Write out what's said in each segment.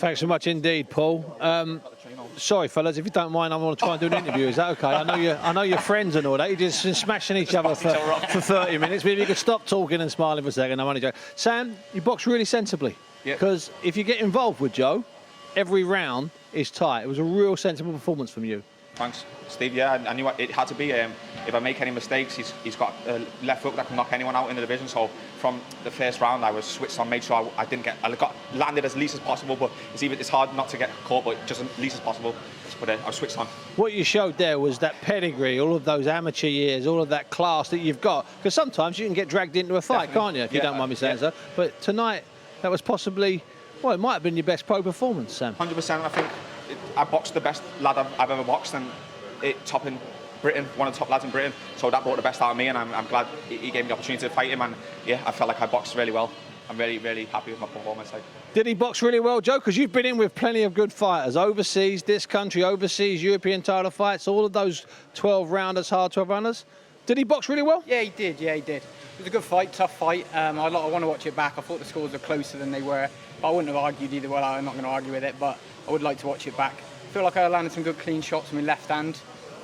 Thanks so much indeed, Paul. Sorry, fellas, if you don't mind, I want to try and do an interview. Is that okay? I know you're friends and all that. You're just smashing each other for 30 minutes. Maybe you could stop talking and smiling for a second. I'm only joking. Sam, you box really sensibly. Because if you get involved with Joe, every round is tight. It was a real sensible performance from you. Thanks, Steve. Yeah, I knew it had to be. If I make any mistakes, he's got a left hook that can knock anyone out in the division. So from the first round, I was switched on, made sure I got landed as least as possible. But it's hard not to get caught, but just as least as possible. But I was switched on. What you showed there was that pedigree, all of those amateur years, all of that class that you've got. Because sometimes you can get dragged into a fight, can't you? If you don't mind me saying so. But tonight, that was possibly, well, it might have been your best pro performance, Sam. 100%. I think I boxed the best lad I've ever boxed, and top in Britain, one of the top lads in Britain. So that brought the best out of me, and I'm glad he gave me the opportunity to fight him. And yeah, I felt like I boxed really well. I'm really, really happy with my performance. Did he box really well, Joe? Because you've been in with plenty of good fighters, overseas, this country, overseas, European title fights, all of those 12-rounders, hard 12-rounders. Did he box really well? Yeah, he did. Yeah, he did. It was a good fight, tough fight. I want to watch it back. I thought the scores were closer than they were. But I wouldn't have argued either way. I'm not going to argue with it, but I would like to watch it back. I feel like I landed some good clean shots with my left hand,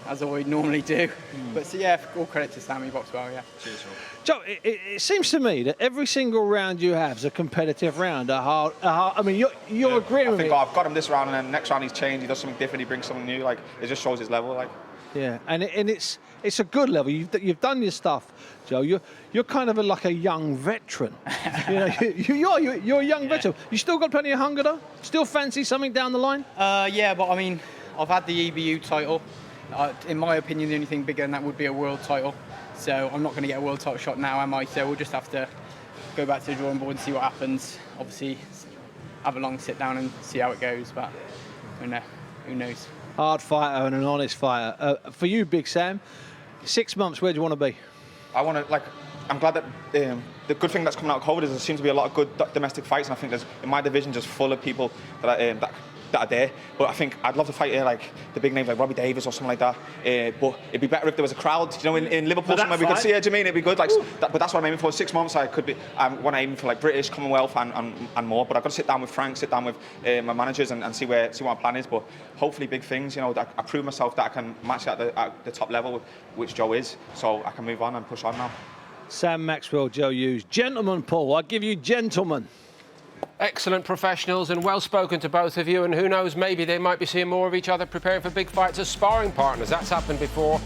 as I would normally do. But so, yeah, all credit to Sam, he boxed well, yeah. Cheers, Joe, it seems to me that every single round you have is a competitive round. I mean, you're agreeing with me. I think I've got him this round, and then next round he's changed. He does something different. He brings something new. Like, it just shows his level. Like. Yeah, and it's a good level. You've done your stuff, Joe. You're kind of like a young veteran. You're a young veteran. You still got plenty of hunger though. Still fancy something down the line? Yeah, but I mean, I've had the EBU title. In my opinion, the only thing bigger than that would be a world title. So I'm not going to get a world title shot now, am I? So we'll just have to go back to the drawing board and see what happens. Obviously, have a long sit down and see how it goes. But who knows? Hard fighter and an honest fighter. For you, Big Sam, 6 months, where do you want to be? I'm glad that the good thing that's coming out of COVID is there seems to be a lot of good domestic fights, and I think there's in my division just full of people that are there. But I think I'd love to fight like the big names like Robbie Davies or something like that. But it'd be better if there was a crowd. You know, in Liverpool somewhere we could see it. Do you mean it'd be good? Like, but that's what I'm aiming for. 6 months, I could be. I want to aim for like British, Commonwealth, and more. But I've got to sit down with Frank, sit down with my managers, and see what my plan is. But hopefully, big things. You know, that I prove myself that I can match at the top level, which Joe is. So I can move on and push on now. Sam, Maxwell, Joe Hughes, gentlemen, Paul. I give you gentlemen. Excellent professionals and well spoken to both of you, and who knows, maybe they might be seeing more of each other preparing for big fights as sparring partners. That's happened before.